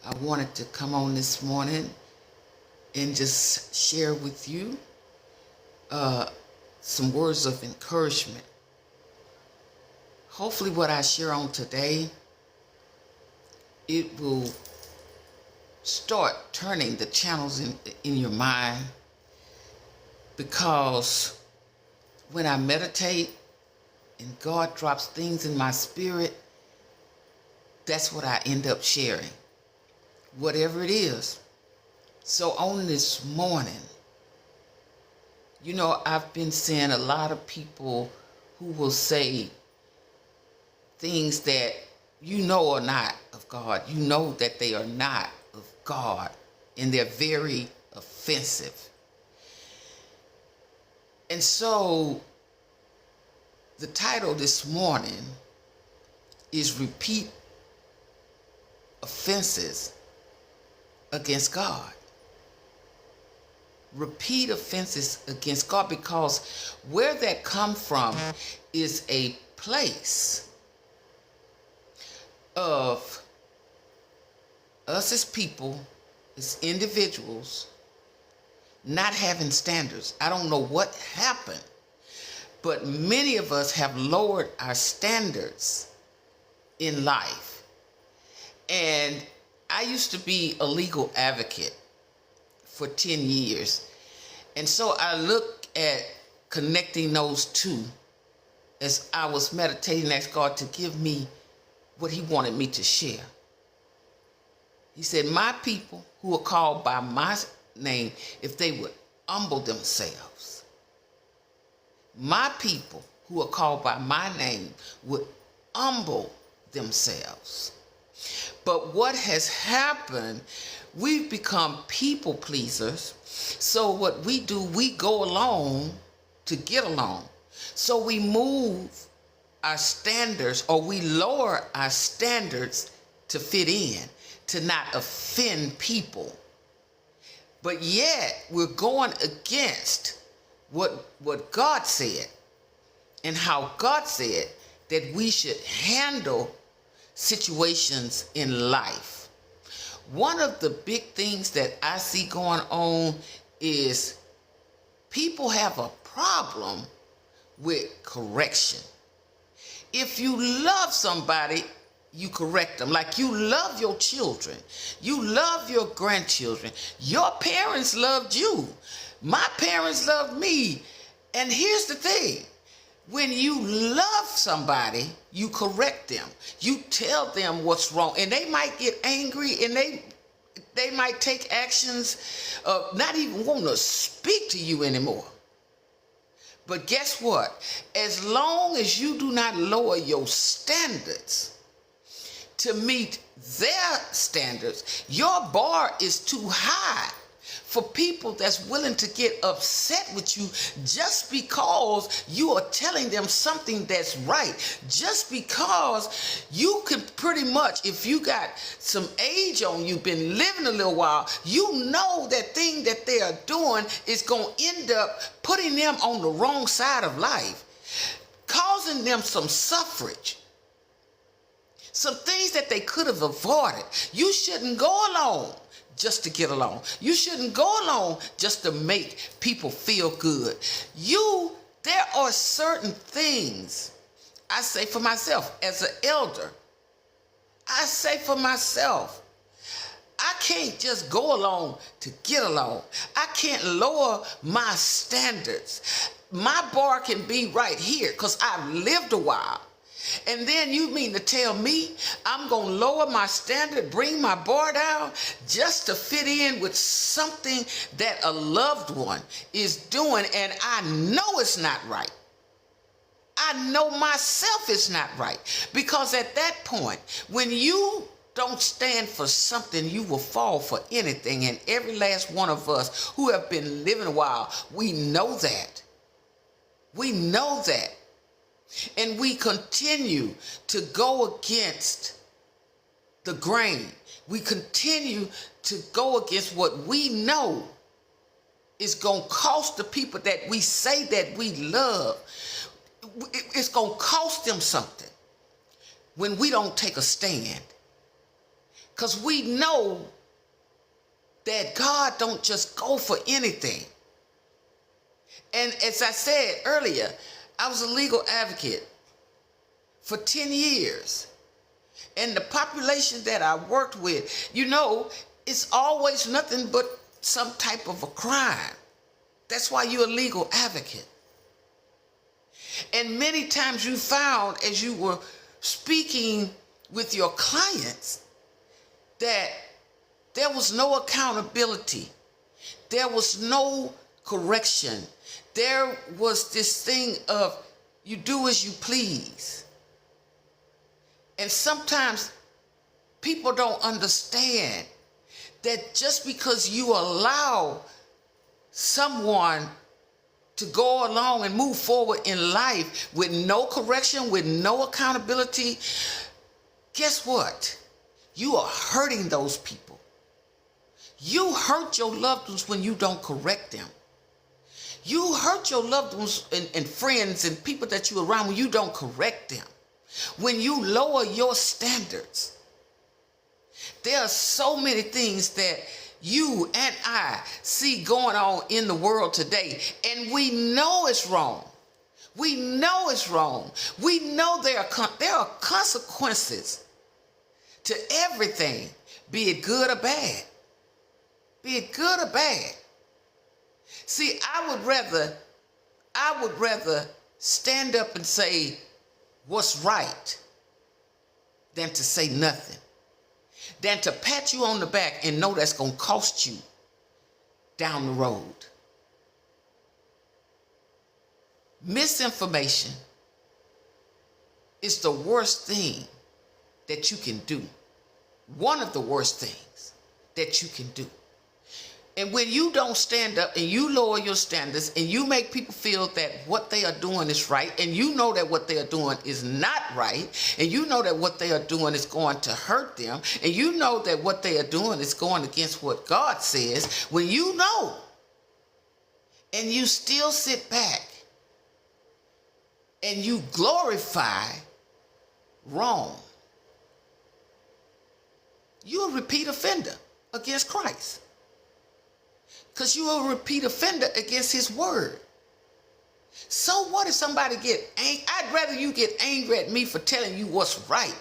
I wanted to come on this morning and just share with you some words of encouragement. Hopefully what I share on today, it will start turning the channels in your mind, because when I meditate and God drops things in my spirit, that's what I end up sharing, whatever it is. So on this morning, I've been seeing a lot of people who will say things that are not of God. You know that they are not of God, and they're very offensive. And so the title this morning is Repeat Offenses Against God. Repeat offenses against God, because where that comes from is a place of us as people, as individuals, not having standards. I don't know what happened, but many of us have lowered our standards in life. And I used to be a legal advocate for 10 years. And so I look at connecting those two as I was meditating, asked God to give me what he wanted me to share. He said, my people who are called by my name, if they would humble themselves. My people who are called by my name would humble themselves. But what has happened, we've become people pleasers. So what we do, we go along to get along. So we move our standards, or we lower our standards to fit in, to not offend people. But yet we're going against what God said, and how God said that we should handle situations in life. One of the big things that I see going on is people have a problem with correction. If you love somebody, you correct them. Like you love your children, you love your grandchildren. Your parents loved you. My parents loved me. And here's the thing. When you love somebody, you correct them. You tell them what's wrong. And they might get angry, and they might take actions of not even want to speak to you anymore. But guess what? As long as you do not lower your standards to meet their standards, your bar is too high for people that's willing to get upset with you just because you are telling them something that's right. Just because you can pretty much, if you got some age on you, been living a little while, you know that thing that they are doing is going to end up putting them on the wrong side of life, causing them some suffrage. Some things that they could have avoided. You shouldn't go along just to get along. You shouldn't go along just to make people feel good. There are certain things, I say for myself, as an elder, I say for myself, I can't just go along to get along. I can't lower my standards. My bar can be right here because I've lived a while. And then you mean to tell me I'm going to lower my standard, bring my bar down just to fit in with something that a loved one is doing, and I know it's not right. I know myself it's not right, because at that point, when you don't stand for something, you will fall for anything. And every last one of us who have been living a while, we know that. We know that. And we continue to go against the grain. We continue to go against what we know is going to cost the people that we say that we love. It's going to cost them something when we don't take a stand. Because we know that God don't just go for anything. And as I said earlier, I was a legal advocate for 10 years. And the population that I worked with, it's always nothing but some type of a crime. That's why you're a legal advocate. And many times you found, as you were speaking with your clients, that there was no accountability. There was no correction. There was this thing of you do as you please. And sometimes people don't understand that just because you allow someone to go along and move forward in life with no correction, with no accountability, guess what? You are hurting those people. You hurt your loved ones when you don't correct them. You hurt your loved ones and friends and people that you're around when you don't correct them. When you lower your standards. There are so many things that you and I see going on in the world today, and we know it's wrong. We know it's wrong. We know there are consequences to everything, be it good or bad. Be it good or bad. See, I would rather stand up and say what's right than to say nothing. Than to pat you on the back and know that's going to cost you down the road. Misinformation is the worst thing that you can do. One of the worst things that you can do. And when you don't stand up and you lower your standards and you make people feel that what they are doing is right, and you know that what they are doing is not right, and you know that what they are doing is going to hurt them, and you know that what they are doing is going against what God says, when you know and you still sit back and you glorify wrong, you're a repeat offender against Christ. Because you are a repeat offender against his word. So what if somebody get angry? I'd rather you get angry at me for telling you what's right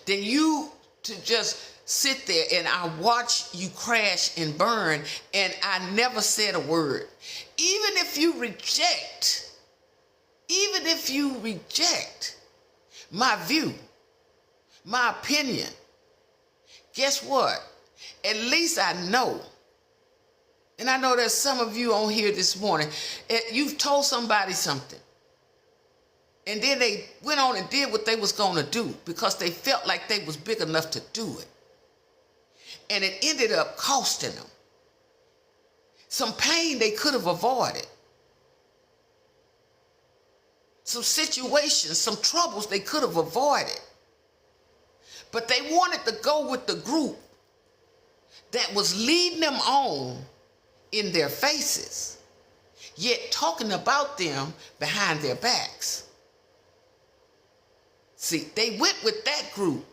than you to just sit there and I watch you crash and burn and I never said a word. Even if you reject my view, my opinion, guess what? At least I know. And I know there's some of you on here this morning, you've told somebody something. And then they went on and did what they was going to do because they felt like they was big enough to do it. And it ended up costing them some pain they could have avoided. Some situations, some troubles they could have avoided. But they wanted to go with the group that was leading them on in their faces, yet talking about them behind their backs. See, they went with that group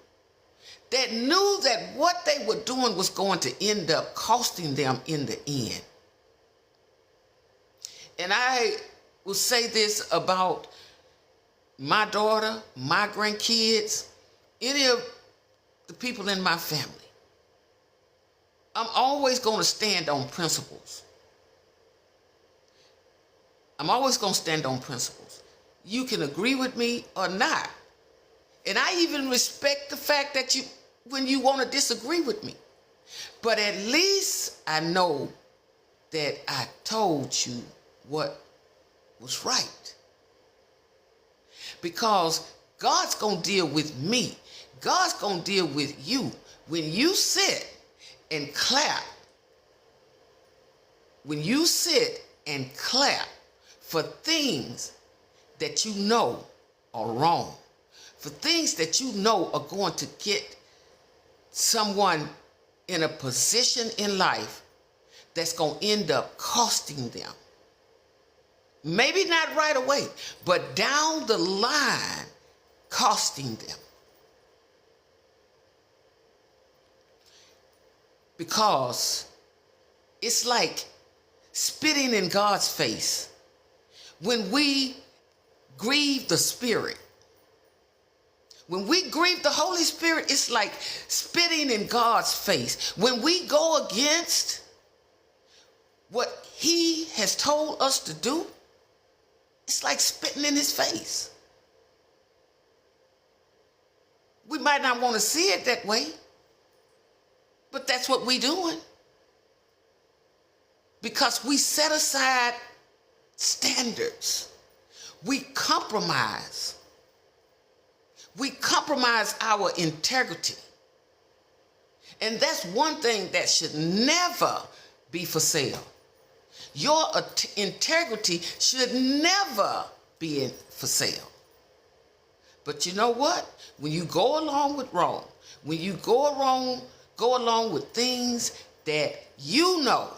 that knew that what they were doing was going to end up costing them in the end. And I will say this about my daughter, my grandkids, any of the people in my family. I'm always going to stand on principles. I'm always going to stand on principles. You can agree with me or not. And I even respect the fact that when you want to disagree with me. But at least I know that I told you what was right. Because God's going to deal with me. God's going to deal with you. When you sit and clap, when you sit and clap for things that you know are wrong, for things that you know are going to get someone in a position in life that's going to end up costing them. Maybe not right away, but down the line, costing them. because it's like spitting in God's face. When we grieve the Spirit, when we grieve the Holy Spirit, it's like spitting in God's face. When we go against what he has told us to do, it's like spitting in his face. We might not want to see it that way, but that's what we're doing. Because we set aside standards. We compromise. We compromise our integrity. And that's one thing that should never be for sale. Your integrity should never be for sale. But you know what? When you go along with wrong, when you go along with things that you know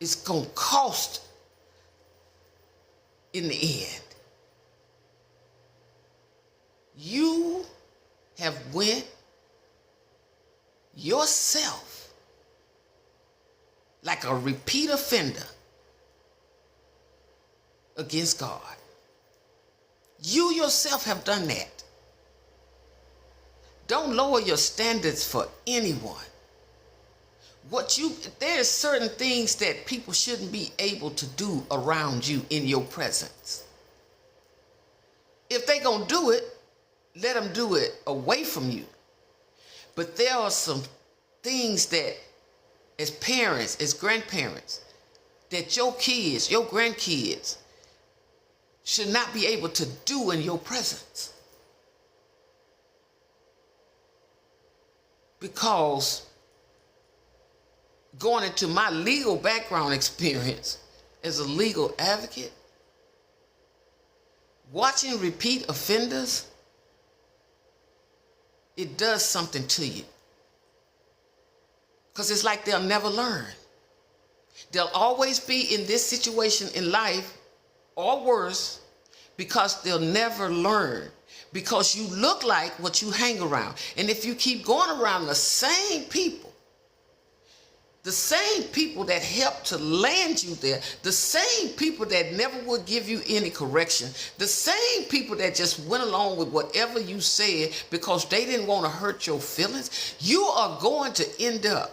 it's going to cost in the end, you have went yourself like a repeat offender against God. You yourself have done that. Don't lower your standards for anyone. There's certain things that people shouldn't be able to do around you in your presence. If they're going to do it, let them do it away from you. But there are some things that as parents, as grandparents, that your kids, your grandkids should not be able to do in your presence. Because going into my legal background experience as a legal advocate, watching repeat offenders, it does something to you. Because it's like they'll never learn. They'll always be in this situation in life or worse because they'll never learn. Because you look like what you hang around. And if you keep going around the same people that helped to land you there, the same people that never would give you any correction, the same people that just went along with whatever you said because they didn't want to hurt your feelings, you are going to end up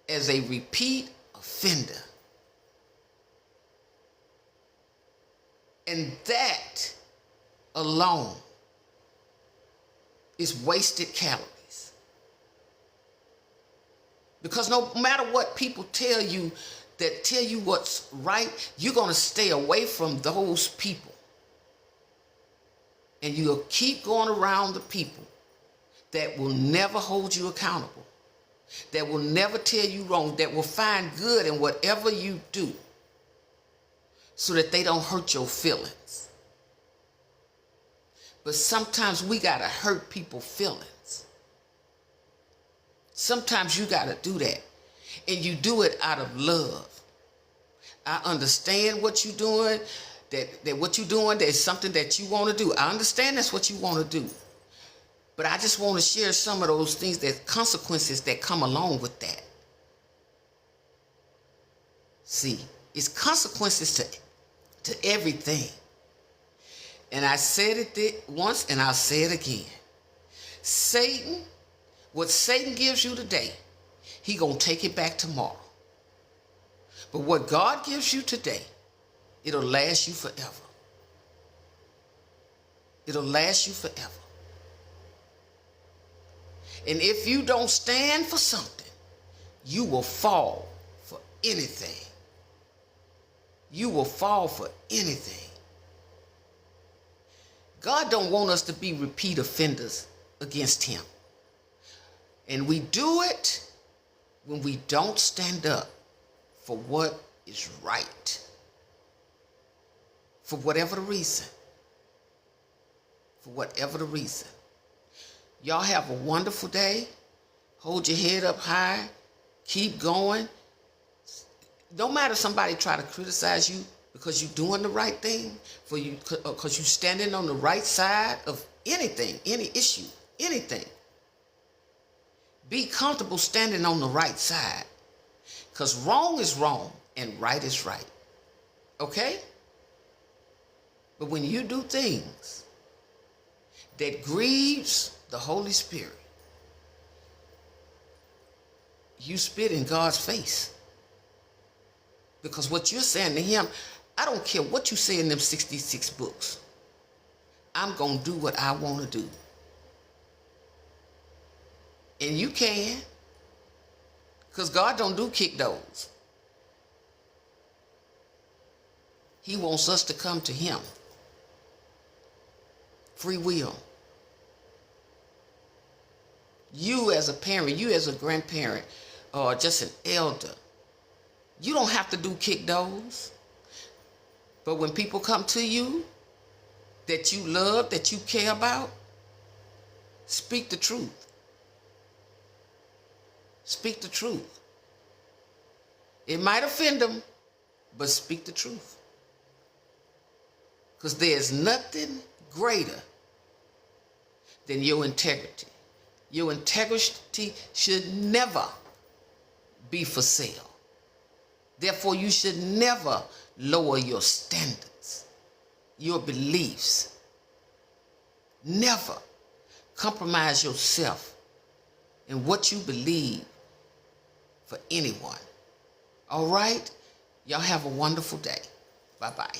as a repeat offender. And that alone is wasted calories. Because no matter what people tell you that tell you what's right, you're going to stay away from those people. And you'll keep going around the people that will never hold you accountable, that will never tell you wrong, that will find good in whatever you do so that they don't hurt your feelings. But sometimes we got to hurt people's feelings. Sometimes you got to do that. And you do it out of love. I understand what you're doing, that what you're doing, there's something that you want to do. I understand that's what you want to do. But I just want to share some of those things, that consequences that come along with that. See, it's consequences to everything. And I said it once and I'll say it again. What Satan gives you today, he gonna take it back tomorrow. But what God gives you today, it'll last you forever. It'll last you forever. And if you don't stand for something, you will fall for anything. You will fall for anything. God don't want us to be repeat offenders against him. And we do it when we don't stand up for what is right. For whatever the reason. For whatever the reason. Y'all have a wonderful day. Hold your head up high. Keep going. No matter somebody try to criticize you because you're doing the right thing, because you're standing on the right side of anything, any issue, anything. Be comfortable standing on the right side. Because wrong is wrong and right is right. Okay? But when you do things that grieves the Holy Spirit, you spit in God's face. Because what you're saying to him, I don't care what you say in them 66 books. I'm going to do what I want to do. And you can. Because God don't do kick those. He wants us to come to him. Free will. You as a parent, you as a grandparent, or just an elder, you don't have to do kick those. But when people come to you that you love, that you care about, speak the truth. Speak the truth. It might offend them, but speak the truth. Because there's nothing greater than your integrity. Your integrity should never be for sale. Therefore, you should never lower your standards, your beliefs. Never compromise yourself in what you believe for anyone. All right? Y'all have a wonderful day. Bye-bye.